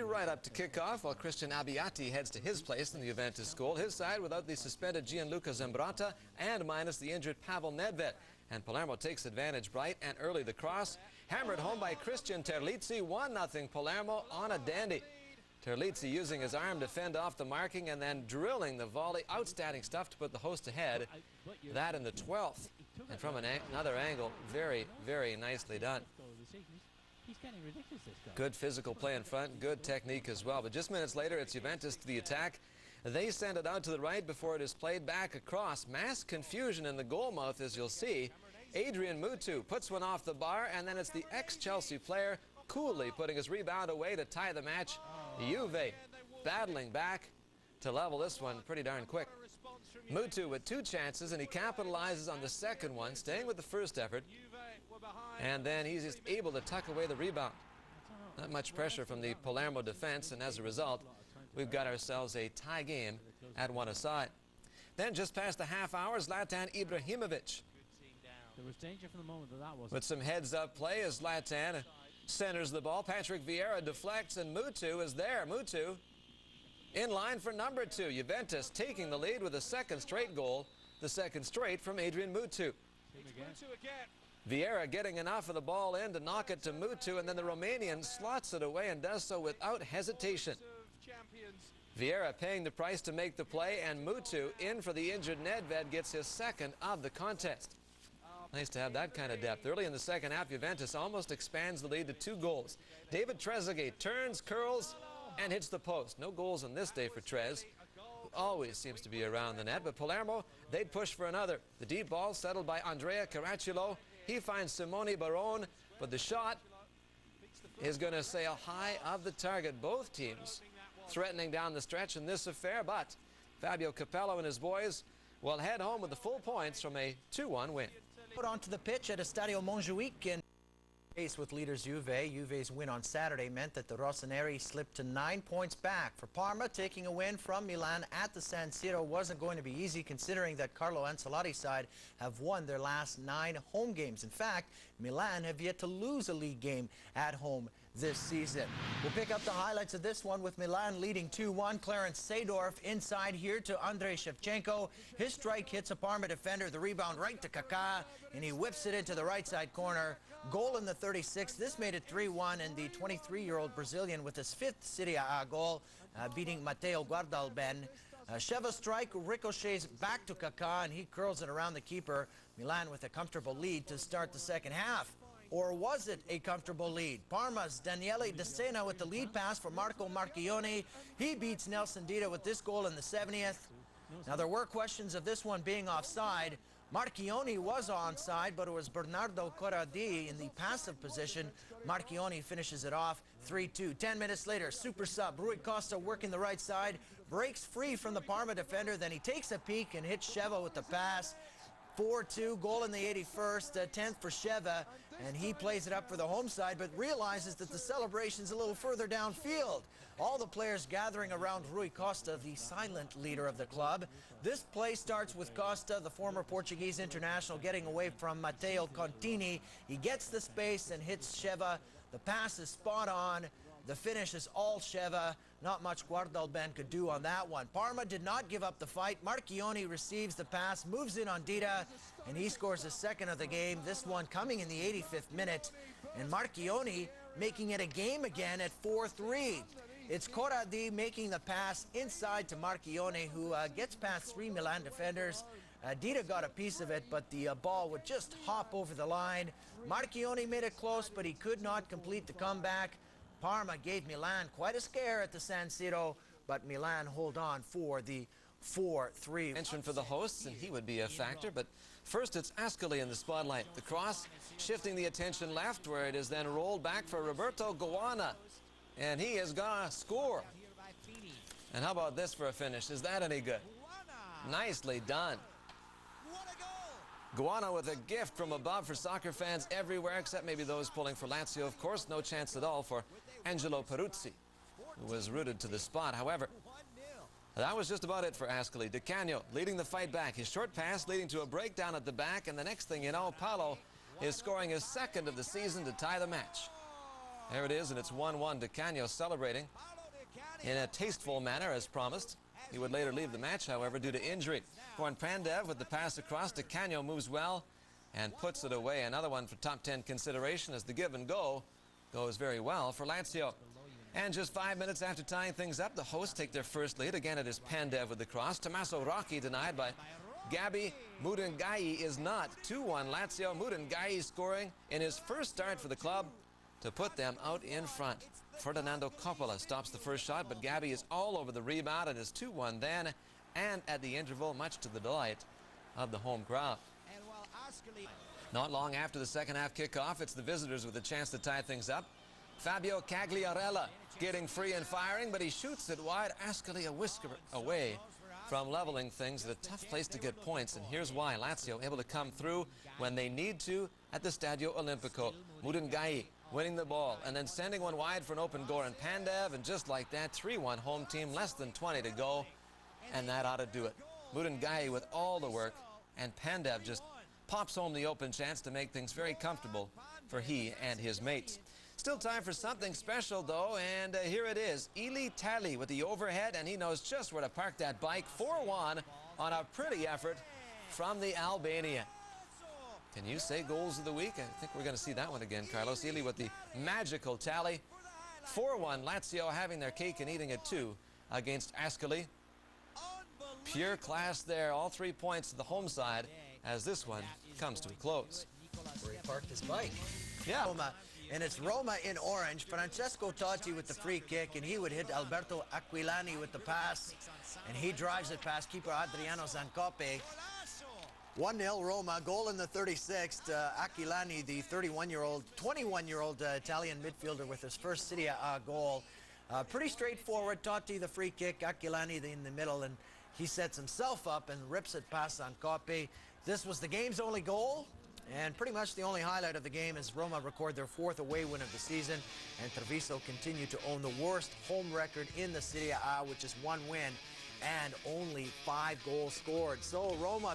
Right up to kickoff while Christian Abbiati heads to his place in the Juventus goal. His side without the suspended Gianluca Zambrotta and minus the injured Pavel Nedved. And Palermo takes advantage bright and early. The cross hammered home by Christian Terlizzi. 1-0 Palermo on a dandy. Terlizzi using his arm to fend off the marking and then drilling the volley. Outstanding stuff to put the host ahead. That in the 12th. And from another angle, very, very nicely done. He's getting ridiculous, this guy. Good physical play in front, good technique as well. But just minutes later, it's Juventus to the attack. They send it out to the right before it is played back across. Mass confusion in the goal mouth, as you'll see. Adrian Mutu puts one off the bar, and then it's the ex-Chelsea player coolly putting his rebound away to tie the match. Juve battling back to level this one pretty darn quick. Mutu with 2 chances, and he capitalizes on the second one, staying with the first effort. And then he's just able to tuck away the rebound. Not much pressure from the Palermo defense, and as a result, we've got ourselves a tie game at 1-1. Then just past the half hour, Zlatan Ibrahimovic. There was danger from the moment that was. With some heads-up play as Zlatan centers the ball. Patrick Vieira deflects, and Mutu is there. Mutu in line for number 2. Juventus taking the lead with a second straight goal, the second straight from Adrian Mutu. Vieira getting enough of the ball in to knock it to Mutu, and then the Romanian slots it away and does so without hesitation. Vieira paying the price to make the play, and Mutu in for the injured Nedved gets his second of the contest. Nice to have that kind of depth. Early in the second half, Juventus almost expands the lead to 2 goals. David Trezeguet turns, curls, and hits the post. No goals on this day for Trez, who always seems to be around the net. But Palermo, they'd push for another. The deep ball settled by Andrea Caracciolo. He finds Simone Barone, but the shot is going to sail high of the target. Both teams threatening down the stretch in this affair, but Fabio Capello and his boys will head home with the full points from a 2-1 win. Put onto the pitch at Estadio Montjuic in pace with leaders Juve. Juve's win on Saturday meant that the Rossoneri slipped to 9 points back. For Parma, taking a win from Milan at the San Siro wasn't going to be easy, considering that Carlo Ancelotti's side have won their last 9 home games. In fact, Milan have yet to lose a league game at home this season. We'll pick up the highlights of this one with Milan leading 2-1. Clarence Seedorf inside here to Andrei Shevchenko. His strike hits a Parma defender, the rebound right to Kaká, and he whips it into the right side corner. Goal in the 36th. This made it 3-1, and the 23-year-old Brazilian with his 5th Serie A goal, beating Matteo Guardalben. Sheva's strike ricochets back to Kaká, and he curls it around the keeper. Milan with a comfortable lead to start the second half. Or was it a comfortable lead? Parma's Daniele De Sena with the lead pass for Marco Marchioni. He beats Nelson Dita with this goal in the 70th. Now, there were questions of this one being offside. Marchioni was onside, but it was Bernardo Corradi in the passive position. Marchioni finishes it off 3-2. 10 minutes later, super sub Rui Costa working the right side, breaks free from the Parma defender, then he takes a peek and hits Sheva with the pass. 4-2, goal in the 81st, 10th for Sheva, and he plays it up for the home side, but realizes that the celebration's a little further downfield. All the players gathering around Rui Costa, the silent leader of the club. This play starts with Costa, the former Portuguese international, getting away from Matteo Contini. He gets the space and hits Sheva. The pass is spot on. The finish is all Sheva. Not much Guardalben could do on that one. Parma did not give up the fight. Marchioni receives the pass, moves in on Dita, and he scores his second of the game. This one coming in the 85th minute. And Marchioni making it a game again at 4-3. It's Corradi making the pass inside to Marchioni, who gets past 3 Milan defenders. Dita got a piece of it, but the ball would just hop over the line. Marchioni made it close, but he could not complete the comeback. Parma gave Milan quite a scare at the San Siro, but Milan hold on for the 4-3. Mention for the hosts, and he would be a factor, but first it's Ascoli in the spotlight. The cross shifting the attention left, where it is then rolled back for Roberto Goana, and he is gonna score. And how about this for a finish? Is that any good? Nicely done. Goana with a gift from above for soccer fans everywhere, except maybe those pulling for Lazio. Of course, no chance at all for Angelo Peruzzi, who was rooted to the spot. However, that was just about it for Ascoli. Di Canio leading the fight back. His short pass leading to a breakdown at the back, and the next thing you know, Paolo is scoring his second of the season to tie the match. There it is, and it's 1-1. Di Canio celebrating in a tasteful manner as promised. He would later leave the match, however, due to injury. Goran Pandev with the pass across. Di Canio moves well and puts it away. Another one for top 10 consideration as the give and go goes very well for Lazio. And just 5 minutes after tying things up, the hosts take their first lead. Again, it is Pandev with the cross. Tommaso Rocchi denied by Gabi. Mudengai is not. 2-1 Lazio. Mudengai scoring in his first start for the club to put them out in front. Ferdinando Coppola stops the first shot, but Gabi is all over the rebound. It is 2-1 then, and at the interval, much to the delight of the home crowd. Not long after the second half kickoff, it's the visitors with a chance to tie things up. Fabio Cagliarella getting free and firing, but he shoots it wide. Ascoli a whisker away from leveling things at a tough place to get points, and here's why. Lazio able to come through when they need to at the Stadio Olimpico. Mudengai winning the ball and then sending one wide for an open Goran Pandev, and just like that, 3-1 home team, less than 20 to go, and that ought to do it. Mudengai with all the work, and Pandev just pops home the open chance to make things very comfortable for he and his mates. Still time for something special, though, and here it is. Ili Tali with the overhead, and he knows just where to park that bike. 4-1 on a pretty effort from the Albanian. Can you say goals of the week? I think we're going to see that one again, Carlos. Ili with the magical tally. 4-1, Lazio having their cake and eating it too against Ascoli. Pure class there, all 3 points to the home side as this one comes to a close. Where he parked his bike. Yeah. Roma, and it's Roma in orange. Francesco Totti with the free kick, and he would hit Alberto Aquilani with the pass, and he drives it past keeper Adriano Zancope. 1-0 Roma, goal in the 36th. Aquilani, the 21-year-old Italian midfielder with his first Serie A goal. Pretty straightforward. Totti, the free kick. Aquilani in the middle, and he sets himself up and rips it past Zancope. This was the game's only goal, and pretty much the only highlight of the game is Roma record their 4th away win of the season, and Treviso continue to own the worst home record in the Serie A, which is 1 win and only 5 goals scored. So Roma